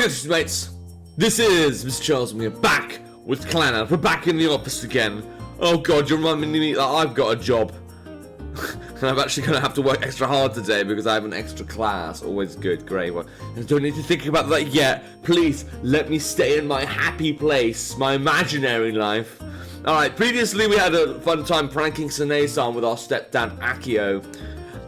How's it, mates? This is Mrjacharles, and we're back with Clannad. We're back in the office again. Oh god, you're reminding me that I've got a job. And I'm actually going to have to work extra hard today because I have an extra class. Always good, great. Well, I don't need to think about that yet. Please, let me stay in my happy place, my imaginary life. Alright, previously we had a fun time pranking Clannad with our stepdad, Accio.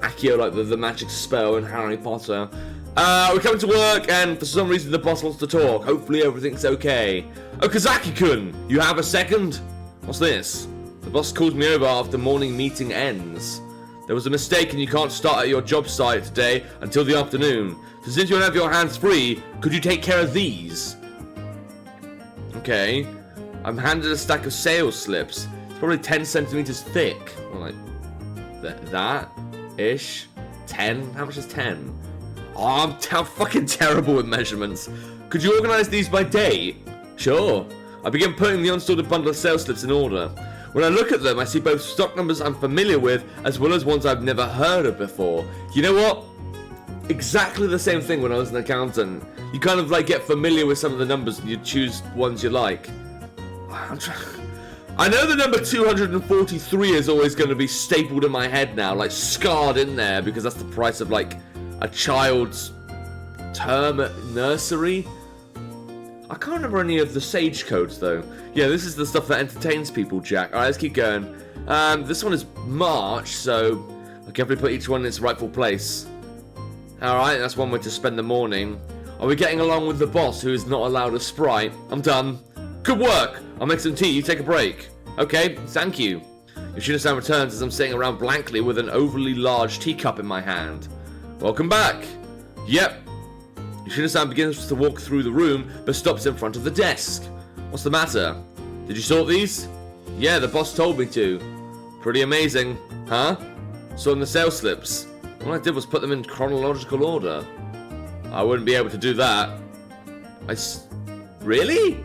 Accio, like the magic spell in Harry Potter. We're coming to work, and for some reason the boss wants to talk. Hopefully everything's okay. Oh, Kazaki-kun, you have a second? What's this? The boss calls me over after morning meeting ends. There was a mistake and you can't start at your job site today until the afternoon. So since you don't have your hands free, could you take care of these? Okay. I'm handed a stack of sales slips. It's probably 10 centimeters thick. Well, like, that-ish. 10? How much is 10? Oh, I'm fucking terrible with measurements. Could you organize these by date? Sure. I begin putting the unsorted bundle of sales slips in order. When I look at them, I see both stock numbers I'm familiar with, as well as ones I've never heard of before. You know what? Exactly the same thing when I was an accountant. You kind of like get familiar with some of the numbers and you choose ones you like. I know the number 243 is always going to be stapled in my head now, like scarred in there, because that's the price of like a child's term at nursery. I can't remember any of the sage codes though. Yeah, this is the stuff that entertains people, Jack. Alright, let's keep going. This one is March, so I'll carefully put each one in its rightful place. Alright, that's one way to spend the morning. Are we getting along with the boss who is not allowed a Sprite? I'm done. Good work! I'll make some tea, you take a break. Okay, thank you. Yoshino-san returns as I'm sitting around blankly with an overly large teacup in my hand. Welcome back. Yep. Yoshino-san begins to walk through the room, but stops in front of the desk. What's the matter? Did you sort these? Yeah, the boss told me to. Pretty amazing. Huh? Sorting the sales slips. All I did was put them in chronological order. I wouldn't be able to do that. Really?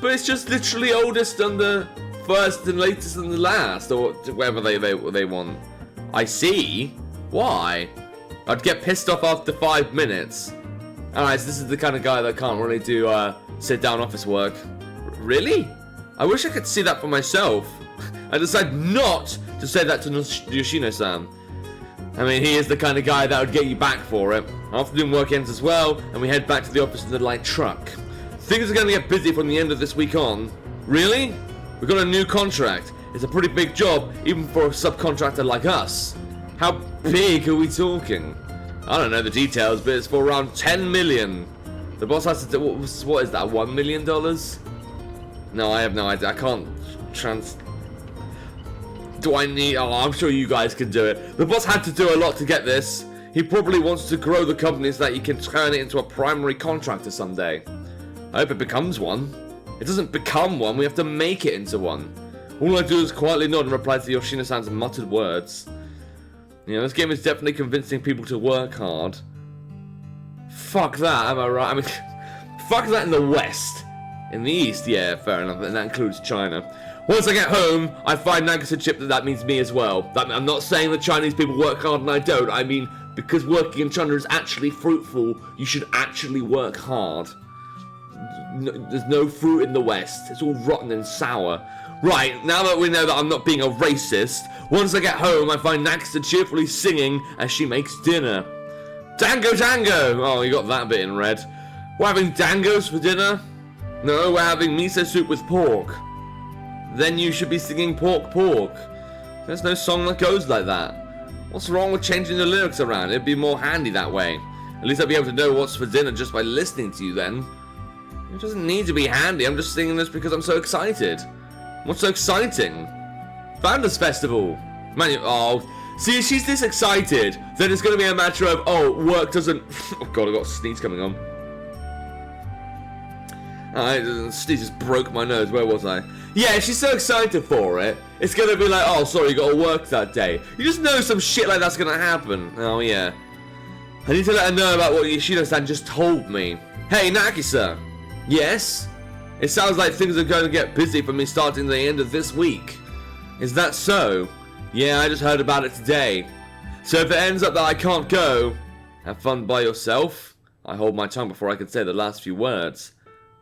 But it's just literally oldest and the first and latest and the last, or whatever they want. I see. Why? I'd get pissed off after 5 minutes. Alright, so this is the kind of guy that can't really do sit-down office work. Really? I wish I could see that for myself. I decide not to say that to Yoshino-san. I mean, he is the kind of guy that would get you back for it. Afternoon work ends as well, and we head back to the office in the light truck. Things are going to get busy from the end of this week on. Really? We've got a new contract. It's a pretty big job, even for a subcontractor like us. How big are we talking? I don't know the details, but it's for around 10 million. The boss has to do, what is that, $1 million? No, I have no idea. I can't do I need, oh, I'm sure you guys can do it. The boss had to do a lot to get this. He probably wants to grow the company so that he can turn it into a primary contractor someday. I hope it becomes one. It doesn't become one, we have to make it into one. All I do is quietly nod and reply to Yoshino-san's muttered words. You know, this game is definitely convincing people to work hard. Fuck that, am I right? I mean, fuck that in the West. In the East, yeah, fair enough, and that includes China. Once I get home, I find Nagisa chip that means me as well. I'm not saying that Chinese people work hard and I don't. I mean, because working in China is actually fruitful, you should actually work hard. There's no fruit in the West. It's all rotten and sour. Right, now that we know that I'm not being a racist, once I get home, I find Nagisa cheerfully singing as she makes dinner. Dango, dango! Oh, you got that bit in red. We're having dangos for dinner? No, we're having miso soup with pork. Then you should be singing pork, pork. There's no song that goes like that. What's wrong with changing the lyrics around? It'd be more handy that way. At least I'd be able to know what's for dinner just by listening to you then. It doesn't need to be handy, I'm just singing this because I'm so excited. What's so exciting? Founders Festival. Man, oh, see, if she's this excited, then it's going to be a matter of, oh, work doesn't... Oh god, I got a sneeze coming on. Sneeze just broke my nose, where was I? Yeah, if she's so excited for it, it's going to be like, oh, sorry, you got to work that day. You just know some shit like that's going to happen. Oh, yeah. I need to let her know about what Yoshino-san just told me. Hey, Nagisa. Yes? It sounds like things are going to get busy for me starting the end of this week. Is that so? Yeah, I just heard about it today. So if it ends up that I can't go, have fun by yourself. I hold my tongue before I could say the last few words.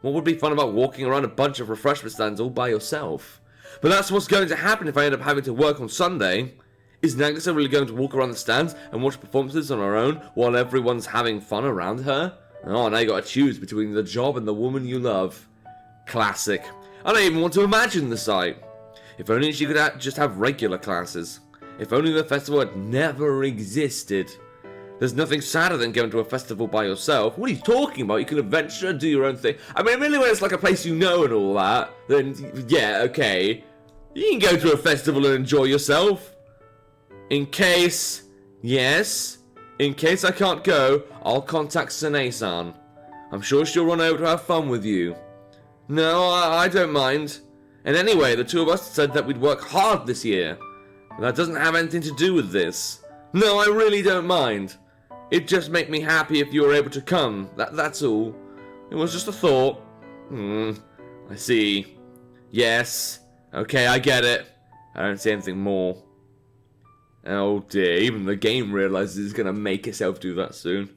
What would be fun about walking around a bunch of refreshment stands all by yourself? But that's what's going to happen if I end up having to work on Sunday. Is Nagisa really going to walk around the stands and watch performances on her own while everyone's having fun around her? Oh, now you gotta choose between the job and the woman you love. Classic. I don't even want to imagine the sight. If only she could just have regular classes. If only the festival had never existed. There's nothing sadder than going to a festival by yourself. What are you talking about? You can adventure and do your own thing. I mean, really, when it's like a place you know and all that, then yeah, okay. You can go to a festival and enjoy yourself. In case I can't go, I'll contact Sane-san. I'm sure she'll run over to have fun with you. No, I don't mind. And anyway, the two of us said that we'd work hard this year. That doesn't have anything to do with this. No, I really don't mind. It'd just make me happy if you were able to come. That's all. It was just a thought. I see. Yes. Okay, I get it. I don't see anything more. Oh dear, even the game realizes it's gonna make itself do that soon.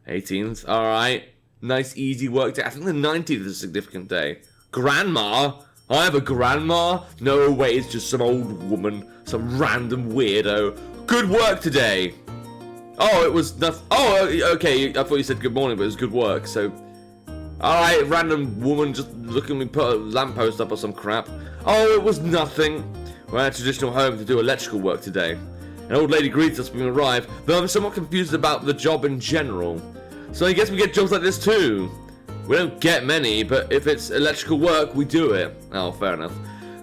18th, alright. Nice easy work day. I think the 19th is a significant day. Grandma? I have a grandma? No way, it's just some old woman. Some random weirdo. Good work today. Oh, it was nothing. Oh, okay, I thought you said good morning, but it was good work, so... Alright, random woman just looking at me put a lamppost up or some crap. Oh, it was nothing. We're at a traditional home to do electrical work today. An old lady greets us when we arrive, though I'm somewhat confused about the job in general. So I guess we get jobs like this too. We don't get many, but if it's electrical work, we do it. Oh, fair enough.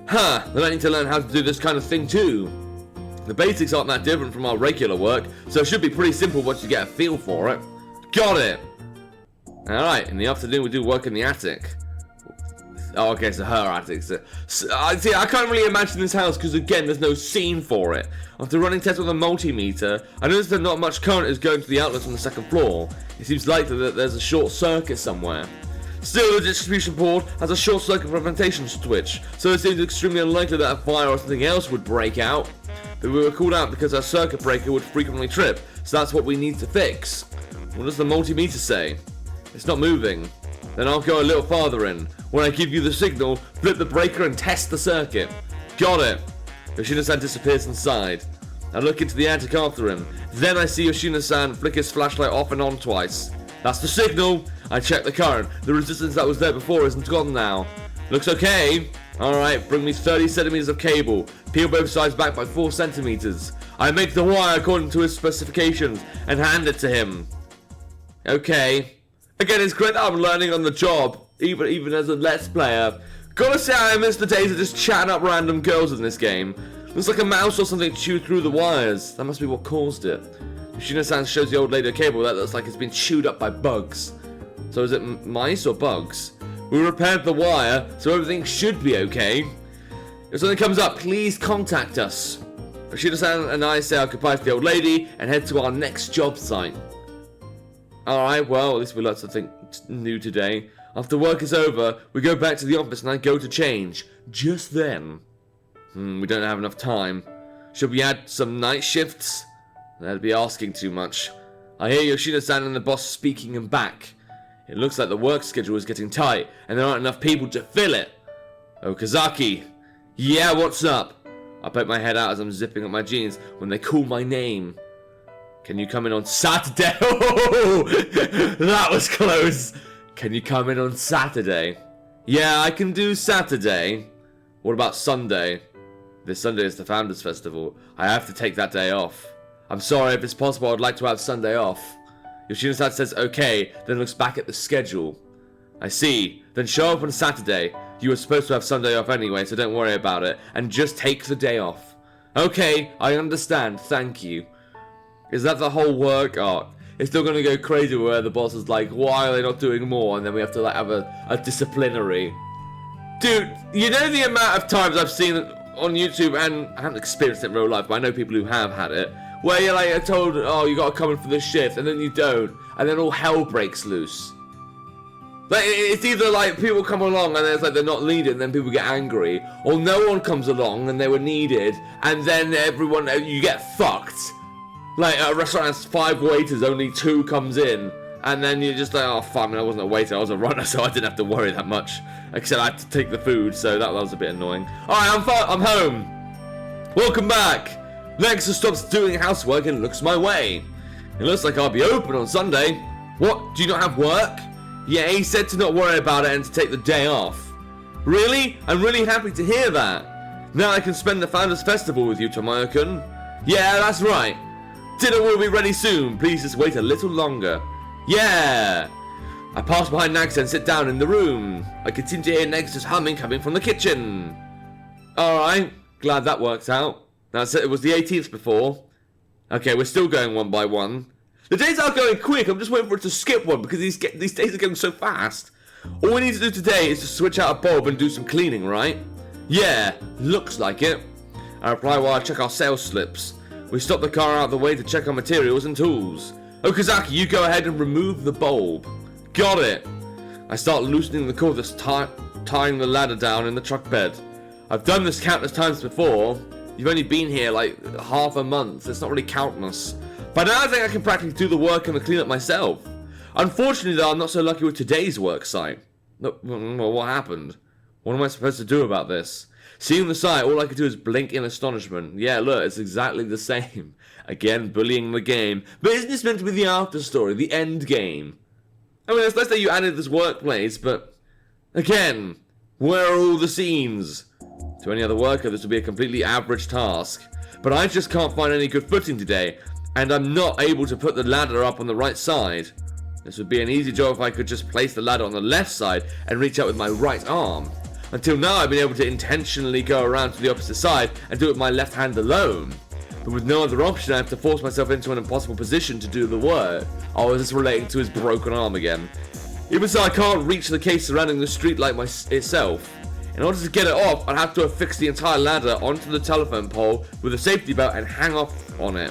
Huh, then I need to learn how to do this kind of thing too. The basics aren't that different from our regular work, so it should be pretty simple once you get a feel for it. Got it! Alright, in the afternoon we do work in the attic. Oh, okay, so her attic. See, I can't really imagine this house because, again, there's no scene for it. After running tests with a multimeter, I noticed that not much current is going to the outlets on the second floor. It seems likely that there's a short circuit somewhere. Still, the distribution board has a short circuit prevention switch, so it seems extremely unlikely that a fire or something else would break out. But we were called out because our circuit breaker would frequently trip, so that's what we need to fix. What does the multimeter say? It's not moving. Then I'll go a little farther in. When I give you the signal, flip the breaker and test the circuit. Got it. Yoshino-san disappears inside. I look into the attic after him. Then I see Yoshino-san flick his flashlight off and on twice. That's the signal. I check the current. The resistance that was there before isn't gone now. Looks okay. Alright, bring me 30 centimeters of cable. Peel both sides back by 4 centimeters. I make the wire according to his specifications and hand it to him. Okay. Again, it's great that I'm learning on the job, even as a Let's Player. Gotta say, I miss the days of just chatting up random girls in this game. Looks like a mouse or something chewed through the wires. That must be what caused it. Yoshino-san shows the old lady a cable that looks like it's been chewed up by bugs. So is it mice or bugs? We repaired the wire, so everything should be okay. If something comes up, please contact us. Yoshino-san and I say our goodbyes to the old lady and head to our next job site. Alright, well, at least we learned something new today. After work is over, we go back to the office and I go to change. Just then. We don't have enough time. Should we add some night shifts? That'd be asking too much. I hear Yoshino-san and the boss speaking him back. It looks like the work schedule is getting tight and there aren't enough people to fill it. Okazaki. Yeah, what's up? I poke my head out as I'm zipping up my jeans when they call my name. Can you come in on Saturday? Oh, that was close. Can you come in on Saturday? Yeah, I can do Saturday. What about Sunday? This Sunday is the Founders Festival. I have to take that day off. I'm sorry, if it's possible, I'd like to have Sunday off. Yoshino-san says okay, then looks back at the schedule. I see. Then show up on Saturday. You were supposed to have Sunday off anyway, so don't worry about it. And just take the day off. Okay, I understand. Thank you. Is that the whole work? Oh, it's still gonna go crazy where the boss is like, why are they not doing more? And then we have to like have a disciplinary. Dude, you know the amount of times I've seen it on YouTube, and I haven't experienced it in real life, but I know people who have had it, where you're like told, oh, you gotta come in for this shift, and then you don't, and then all hell breaks loose. Like, it's either like people come along and it's like they're not needed and then people get angry, or no one comes along and they were needed and then everyone, you get fucked. Like a restaurant has 5 waiters, only 2 comes in, and then you're just like, oh fuck, I wasn't a waiter, I was a runner, so I didn't have to worry that much. Except I had to take the food, so that was a bit annoying. Alright, I'm home. Welcome back. Nexus stops doing housework and looks my way. It looks like I'll be open on Sunday. What? Do you not have work? Yeah, he said to not worry about it and to take the day off. Really? I'm really happy to hear that. Now I can spend the Founders Festival with you, Tomoyo-kun. Yeah, that's right. Dinner will be ready soon. Please just wait a little longer. Yeah. I pass behind Nagisa and sit down in the room. I continue to hear Nagisa's humming coming from the kitchen. Alright, glad that worked out. Now, it was the 18th before. Okay, we're still going one by one. The days are going quick. I'm just waiting for it to skip one because these days are going so fast. All we need to do today is to switch out a bulb and do some cleaning, right? Yeah, looks like it. I reply while I check our sales slips. We stop the car out of the way to check our materials and tools. Okazaki, you go ahead and remove the bulb. Got it. I start loosening the cord that's tying the ladder down in the truck bed. I've done this countless times before. You've only been here like half a month. It's not really countless. But now I think I can practically do the work and the cleanup myself. Unfortunately though, I'm not so lucky with today's work site. Well, what happened? What am I supposed to do about this? Seeing the site, all I could do is blink in astonishment. Yeah, look, it's exactly the same. Again, bullying the game. But isn't this meant to be the after story, the end game? I mean, it's nice that you added this workplace, but again, where are all the scenes? To any other worker, this would be a completely average task. But I just can't find any good footing today, and I'm not able to put the ladder up on the right side. This would be an easy job if I could just place the ladder on the left side and reach out with my right arm. Until now, I've been able to intentionally go around to the opposite side and do it with my left hand alone. But with no other option, I have to force myself into an impossible position to do the work. Oh, is this relating to his broken arm again? Even so, I can't reach the case surrounding the street light itself. In order to get it off, I'd have to affix the entire ladder onto the telephone pole with a safety belt and hang off on it.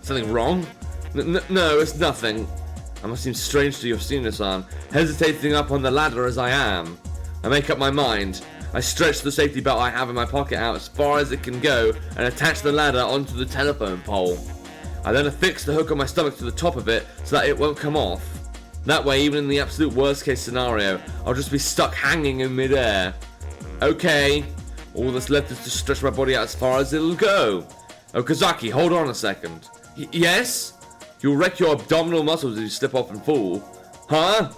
Something wrong? No, it's nothing. I must seem strange to Yoshino-san, hesitating up on the ladder as I am. I make up my mind. I stretch the safety belt I have in my pocket out as far as it can go and attach the ladder onto the telephone pole. I then affix the hook on my stomach to the top of it so that it won't come off. That way, even in the absolute worst case scenario, I'll just be stuck hanging in midair. Okay, all that's left is to stretch my body out as far as it'll go. Okazaki, hold on a second. Yes? You'll wreck your abdominal muscles if you slip off and fall. Huh?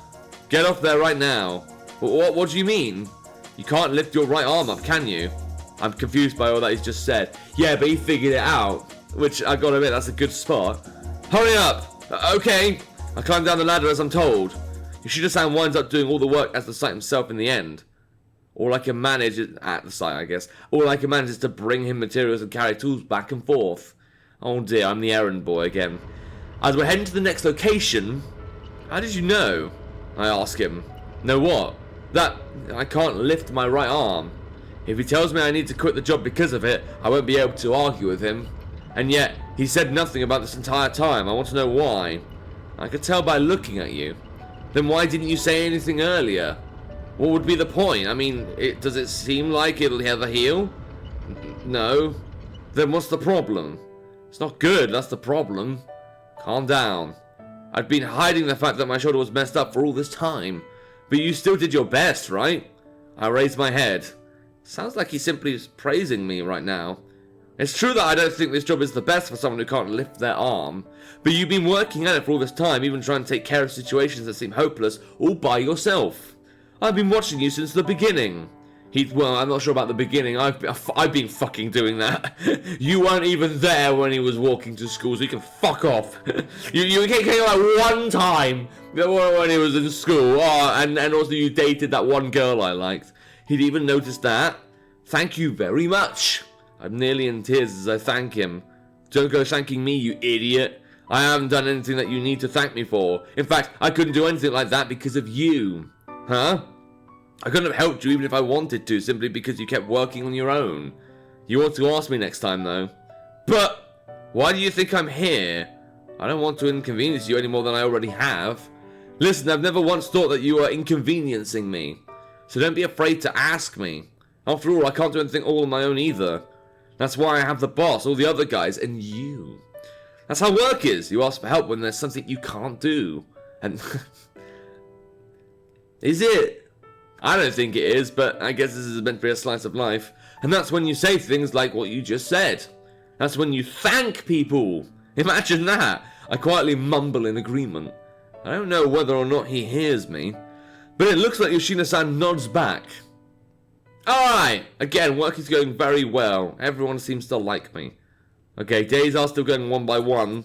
Get off there right now. What do you mean? You can't lift your right arm up, can you? I'm confused by all that he's just said. Yeah, but he figured it out. Which, I gotta admit, that's a good spot. Hurry up! Okay. I climb down the ladder as I'm told. Yoshino-san winds up doing all the work as the site himself in the end. All I can manage is, at the site I guess, all I can manage is to bring him materials and carry tools back and forth. Oh dear, I'm the errand boy again. As we're heading to the next location... How did you know? I ask him. Know what? That I can't lift my right arm. If he tells me I need to quit the job because of it, I won't be able to argue with him. And yet, he said nothing about this entire time. I want to know why. I could tell by looking at you. Then why didn't you say anything earlier? What would be the point? I mean, does it seem like it'll ever heal? No. Then what's the problem? It's not good, that's the problem. Calm down. I've been hiding the fact that my shoulder was messed up for all this time. But you still did your best, right? I raised my head. Sounds like he's simply praising me right now. It's true that I don't think this job is the best for someone who can't lift their arm. But you've been working at it for all this time, even trying to take care of situations that seem hopeless, all by yourself. I've been watching you since the beginning. Well, I'm not sure about the beginning. I've been fucking doing that. You weren't even there when he was walking to school, so you can fuck off. you came like one time when he was in school. Oh, and also you dated that one girl I liked. He'd even noticed that. Thank you very much. I'm nearly in tears as I thank him. Don't go thanking me, you idiot. I haven't done anything that you need to thank me for. In fact, I couldn't do anything like that because of you. Huh? I couldn't have helped you even if I wanted to, simply because you kept working on your own. You ought to ask me next time, though. But why do you think I'm here? I don't want to inconvenience you any more than I already have. Listen, I've never once thought that you are inconveniencing me. So don't be afraid to ask me. After all, I can't do anything all on my own either. That's why I have the boss, all the other guys, and you. That's how work is. You ask for help when there's something you can't do. And is it? I don't think it is, but I guess this is meant to be a slice of life. And that's when you say things like what you just said. That's when you thank people. Imagine that. I quietly mumble in agreement. I don't know whether or not he hears me, but it looks like Yoshino-san nods back. Alright, again, work is going very well. Everyone seems to like me. Okay, days are still going one by one.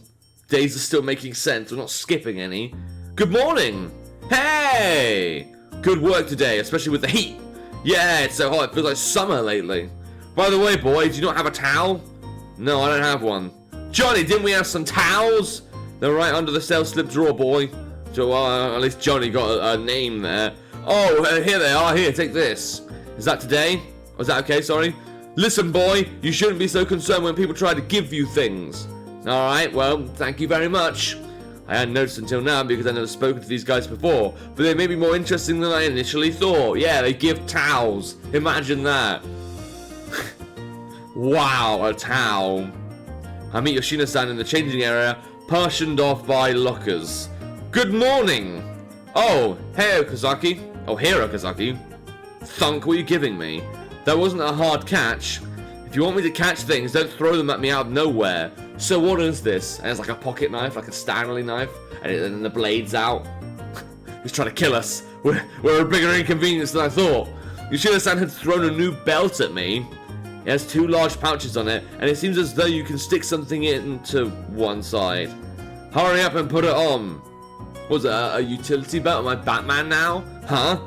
Days are still making sense, we're not skipping any. Good morning! Hey! Good work today, especially with the heat. Yeah, it's so hot, it feels like summer lately. By the way, boy, do you not have a towel? No, I don't have one. Johnny, didn't we have some towels? They're right under the cell slip drawer, boy. So, at least Johnny got a name there. Oh, here they are. Here, take this. Is that today? Was that okay? Sorry. Listen, boy, you shouldn't be so concerned when people try to give you things. Alright, well, thank you very much. I hadn't noticed until now because I've never spoken to these guys before, but they may be more interesting than I initially thought. Yeah, they give towels. Imagine that. Wow, a towel. I meet Yoshino-san in the changing area, partitioned off by lockers. Good morning. Oh, hey, Okazaki. Oh, here, Okazaki. Thunk, what are you giving me? That wasn't a hard catch. If you want me to catch things, don't throw them at me out of nowhere. So what is this? And it's like a pocket knife, like a Stanley knife, and then the blade's out. He's trying to kill us. We're a bigger inconvenience than I thought. Yoshino-san had thrown a new belt at me. It has 2 large pouches on it, and it seems as though you can stick something into one side. Hurry up and put it on. Was it a utility belt? Am I Batman now? Huh?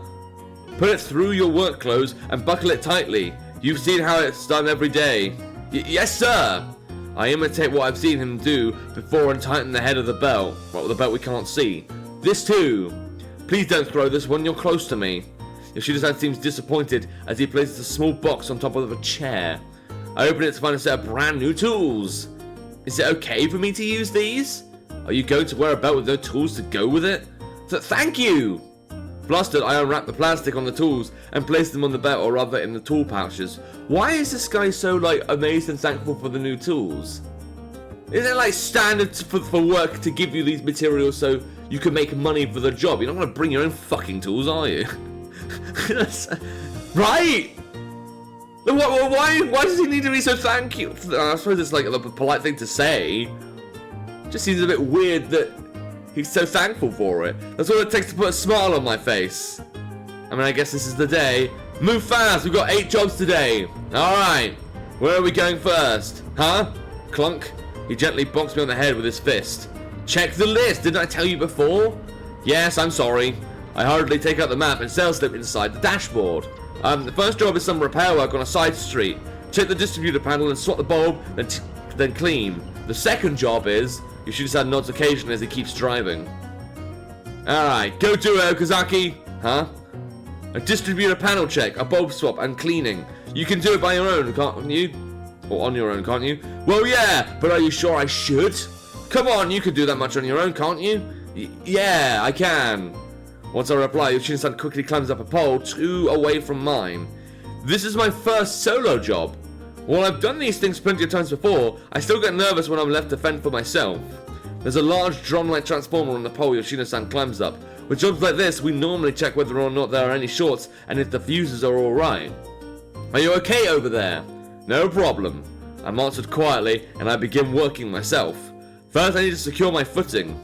Put it through your work clothes and buckle it tightly. You've seen how it's done every day. Yes, sir! I imitate what I've seen him do before and tighten the head of the belt. Well, the belt we can't see. This too. Please don't throw this when you're close to me. Yoshino-san seems disappointed as he places a small box on top of a chair. I open it to find a set of brand new tools. Is it okay for me to use these? Are you going to wear a belt with no tools to go with it? Thank you! Flustered, I unwrap the plastic on the tools and place them on the belt, or rather in the tool pouches. Why is this guy so, amazed and thankful for the new tools? Is it, standard for work to give you these materials so you can make money for the job? You're not going to bring your own fucking tools, are you? Right? Why does he need to be so thankful? I suppose it's a polite thing to say. Just seems a bit weird that he's so thankful for it. That's all it takes to put a smile on my face. I mean, I guess this is the day. Move fast, we've got 8 jobs today. Alright, where are we going first? Huh? Clunk. He gently bonks me on the head with his fist. Check the list, didn't I tell you before? Yes, I'm sorry. I hurriedly take out the map and sales slip inside the dashboard. The first job is some repair work on a side street. Check the distributor panel and swap the bulb, then clean. The second job is... Yoshino-san nods occasionally as he keeps driving. Alright, go do it, Okazaki. Huh? A distributor panel check, a bulb swap, and cleaning. You can do it by your own, can't you? Or on your own, can't you? Well, yeah, but are you sure I should? Come on, you can do that much on your own, can't you? Yeah, I can. Once I reply, Yoshino-san quickly climbs up a pole 2 away from mine. This is my first solo job. While I've done these things plenty of times before, I still get nervous when I'm left to fend for myself. There's a large drum-like transformer on the pole Yoshino-san climbs up. With jobs like this, we normally check whether or not there are any shorts and if the fuses are alright. Are you okay over there? No problem. I'm answered quietly and I begin working myself. First I need to secure my footing.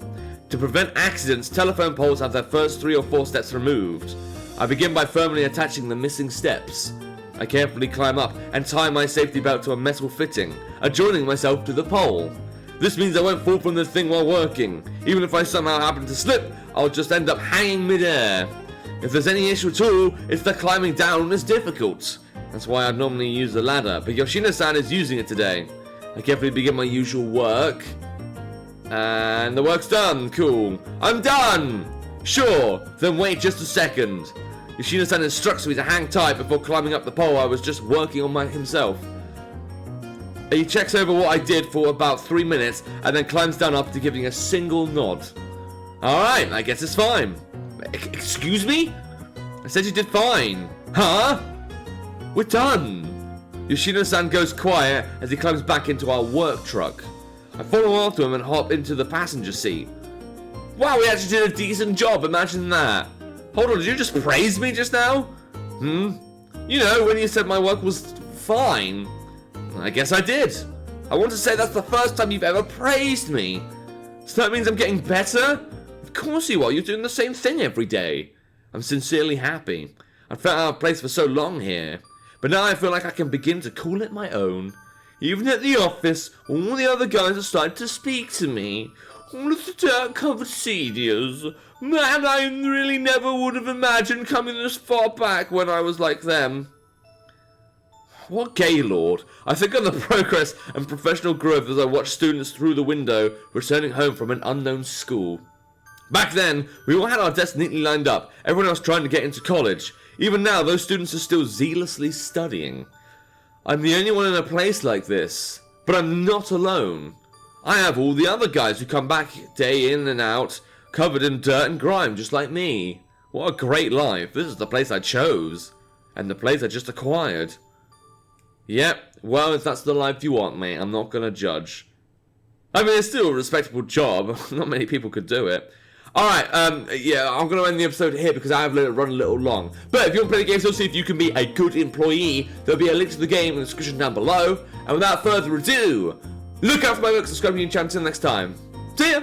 To prevent accidents, telephone poles have their first 3 or 4 steps removed. I begin by firmly attaching the missing steps. I carefully climb up and tie my safety belt to a metal fitting, adjoining myself to the pole. This means I won't fall from the thing while working. Even if I somehow happen to slip, I'll just end up hanging mid-air. If there's any issue at all, it's that climbing down is difficult. That's why I'd normally use the ladder, but Yoshino-san is using it today. I carefully begin my usual work. And the work's done. Cool. I'm done! Sure, then wait just a second. Yoshino-san instructs me to hang tight before climbing up the pole I was just working on himself. He checks over what I did for about 3 minutes and then climbs down after giving a single nod. Alright, I guess it's fine. Excuse me? I said you did fine. Huh? We're done. Yoshino-san goes quiet as he climbs back into our work truck. I follow after him and hop into the passenger seat. Wow, we actually did a decent job, imagine that. Hold on, did you just praise me just now? You know, when you said my work was fine. I guess I did. I want to say that's the first time you've ever praised me. So that means I'm getting better? Of course you are, you're doing the same thing every day. I'm sincerely happy. I've felt out of place for so long here. But now I feel like I can begin to call it my own. Even at the office, all the other guys are starting to speak to me. All of the dirt-covered seniors. Man, I really never would have imagined coming this far back when I was like them. What gaylord? I think of the progress and professional growth as I watch students through the window returning home from an unknown school. Back then, we all had our desks neatly lined up, everyone else trying to get into college. Even now, those students are still zealously studying. I'm the only one in a place like this, but I'm not alone. I have all the other guys who come back day in and out, covered in dirt and grime just like me. What a great life. This is the place I chose, and the place I just acquired. Yep, well, if that's the life you want, mate, I'm not gonna judge. I mean, it's still a respectable job. Not many people could do it. Alright, yeah, I'm going to end the episode here because I have run a little long. But if you want to play the game, so see if you can be a good employee, there'll be a link to the game in the description down below. And without further ado, look out for my work, subscribe to the channel. Until next time. See ya!